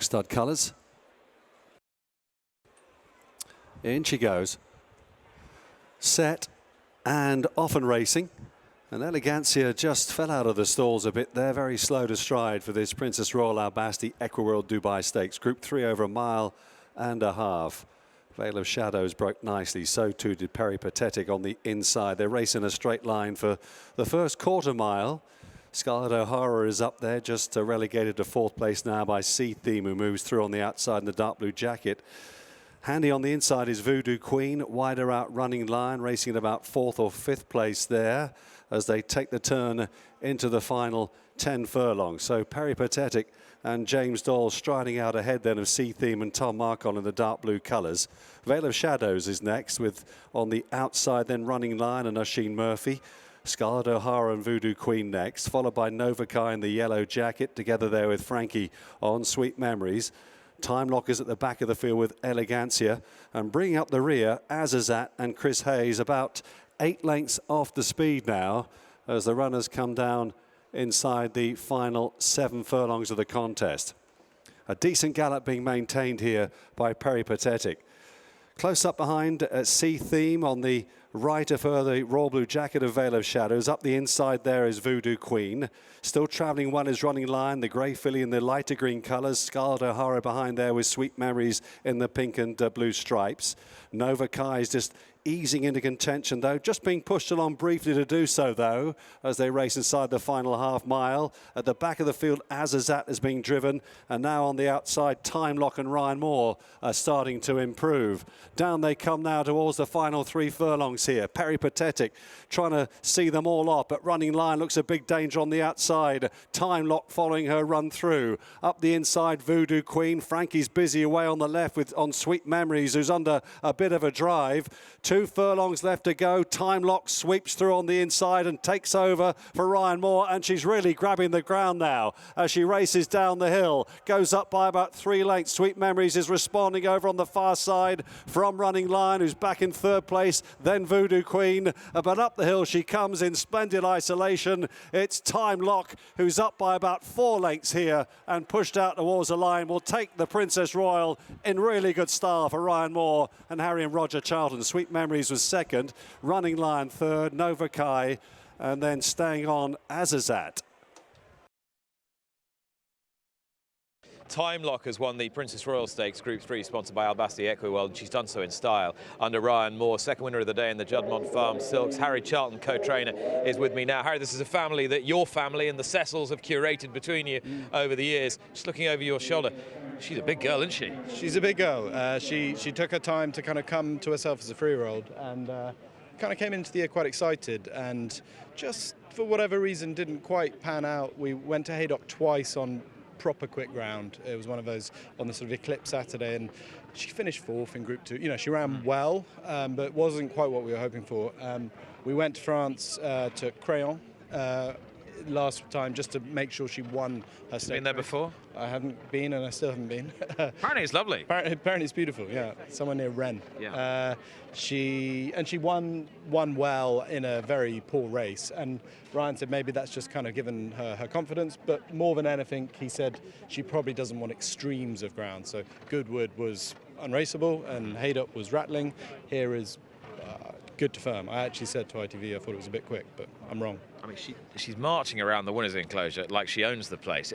stud colours. In she goes. Set and off and racing. And Elegancia just fell out of the stalls a bit there. Very slow to stride for this Princess Royal Basti Equiworld Dubai Stakes. Group 3 over 1.5 miles. Veil of Shadows broke nicely. So too did Peripatetic on the inside. They're racing a straight line for the first quarter mile. Scarlett O'Hara is up there, just relegated to 4th place now by Sea Theme, who moves through on the outside in the dark blue jacket. Handy on the inside is Voodoo Queen, wider out Running Lion, racing at about 4th or 5th place there as they take the turn into the final 10 furlongs. So Peripatetic and James Doyle striding out ahead then of Sea Theme and Tom Marcon in the dark blue colours. Veil of Shadows is next, with on the outside then Running Lion and Oisin Murphy. Scarlett O'Hara and Voodoo Queen next, followed by Novice in the yellow jacket, together there with Frankie on Sweet Memories. Time Lock is at the back of the field with Elegancia, and bringing up the rear, Azazat and Chris Hayes, about 8 lengths off the speed now as the runners come down inside the final 7 furlongs of the contest. A decent gallop being maintained here by Peripatetic. Close up behind Sea Theme on the right of her, the royal blue jacket of Veil of Shadows. Up the inside there is Voodoo Queen. Still travelling one is Running Lion, the grey filly in the lighter green colours. Scarlett O'Hara behind there with Sweet Memories in the pink and blue stripes. Nova Kai is just easing into contention though, just being pushed along briefly to do so though, as they race inside the final half mile. At the back of the field, Azazat is being driven, and now on the outside, Time Lock and Ryan Moore are starting to improve. Down they come now towards the final 3 furlongs here. Peripatetic trying to see them all off, but Running Lion looks a big danger on the outside. Time Lock following her run through. Up the inside, Voodoo Queen. Frankie's busy away on the left with on Sweet Memories, who's under a bit of a drive. 2 furlongs left to go. Time Lock sweeps through on the inside and takes over for Ryan Moore, and she's really grabbing the ground now as she races down the hill. Goes up by about 3 lengths. Sweet Memories is responding over on the far side from Running Lion, who's back in 3rd place, then Voodoo Queen. But up the hill she comes in splendid isolation. It's Time Lock, who's up by about 4 lengths here and pushed out towards the line. Will take the Princess Royal in really good style for Ryan Moore and Harry and Roger Charlton. Sweet Memories was 2nd, Running Lion 3rd, Nova Kai, and then staying on Azazat. Time Lock has won the Princess Royal Stakes Group 3, sponsored by Basti Equiworld, and she's done so in style under Ryan Moore, 2nd winner of the day in the Juddmonte Farm Silks. Harry Charlton, co-trainer, is with me now. Harry, this is a family that your family and the Cecils have curated between you over the years. Just looking over your shoulder, she's a big girl, isn't she? She's a big girl. She took her time to kind of come to herself as a 3-year-old, and kind of came into the year quite excited, and just for whatever reason didn't quite pan out. We went to Haydock twice on proper quick ground. It was one of those on the sort of Eclipse Saturday, and she finished 4th in Group 2. You know, she ran well, but wasn't quite what we were hoping for. We went to France to Craon last time just to make sure she won her stake. Been there before? I haven't been, and I still haven't been. Apparently it's lovely. Apparently it's beautiful, yeah. Somewhere near Rennes. Yeah. She won well in a very poor race, and Ryan said maybe that's just kind of given her confidence, but more than anything, he said she probably doesn't want extremes of ground. So Goodwood was unraceable, and Haydock was rattling. Here is good to firm. I actually said to ITV I thought it was a bit quick, but I'm wrong. I mean, she's marching around the winners' enclosure like she owns the place.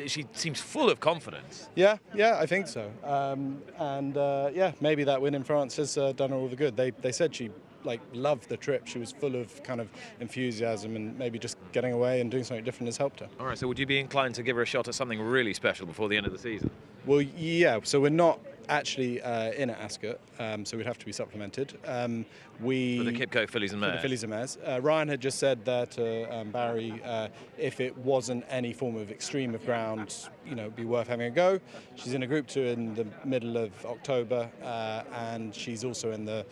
She seems full of confidence. Yeah, I think so. Yeah, maybe that win in France has done her all the good. They said she loved the trip. She was full of kind of enthusiasm, and maybe just getting away and doing something different has helped her. All right, so would you be inclined to give her a shot at something really special before the end of the season? Well, yeah, so we're not actually in at Ascot, so we'd have to be supplemented. For the Kipco fillies and mares? For the fillies and mares. Ryan had just said that Barry, if it wasn't any form of extreme of ground, it'd be worth having a go. She's in a Group 2 in the middle of October, and she's also in the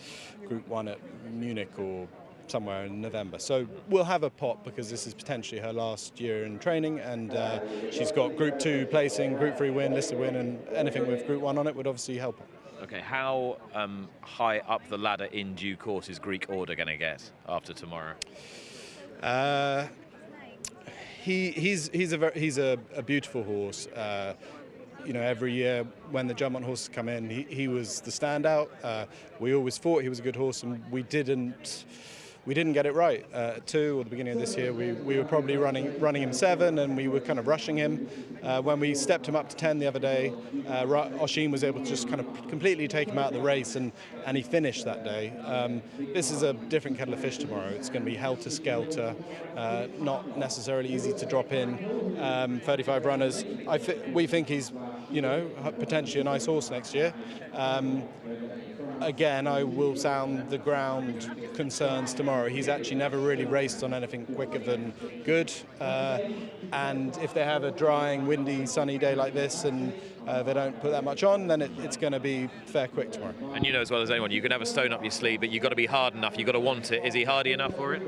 Group 1 at Munich or somewhere in November. So we'll have a pot because this is potentially her last year in training, and she's got Group 2 placing, Group 3 win, listed win, and anything with Group 1 on it would obviously help her. Okay, how high up the ladder in due course is Greek Order going to get after tomorrow? He's a beautiful horse. you know, every year when the Juddmonte horses come in, he was the standout. We always thought he was a good horse, and we didn't get it right. At 2 or the beginning of this year, we were probably running him 7, and we were kind of rushing him. When we stepped him up to 10 the other day, Oisin was able to just kind of completely take him out of the race, and he finished that day. This is a different kettle of fish tomorrow. It's going to be helter-skelter, not necessarily easy to drop in. 35 runners. We think he's, you know, potentially a nice horse next year. Again, I will sound the ground concerns tomorrow. He's actually never really raced on anything quicker than good. And if they have a drying, windy, sunny day like this and they don't put that much on, then it's going to be fair quick tomorrow. And you know as well as anyone, you can have a stone up your sleeve, but you've got to be hard enough, you've got to want it. Is he hardy enough for it?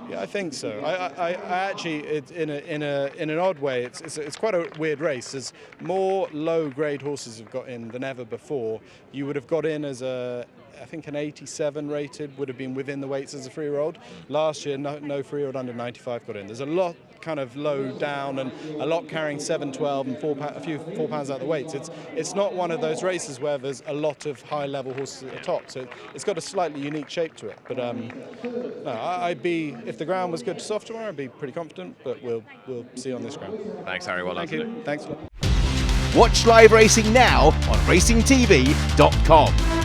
Yeah, I think so. I actually, in an odd way, it's quite a weird race. There's more low-grade horses have got in than ever before. You would have got in as I think an 87 rated would have been within the weights as a 3-year-old. Last year, no 3-year-old under 95 got in. There's a lot kind of low down and a lot carrying 7, 12 and a few 4 pounds out of the weights. It's not one of those races where there's a lot of high-level horses at the top, so it's got a slightly unique shape to it. But no, if the ground was good to soft tomorrow, I'd be pretty confident, but we'll see on this ground. Thanks, Harry. Well done. Thank you. Thanks. Watch live racing now on racingtv.com.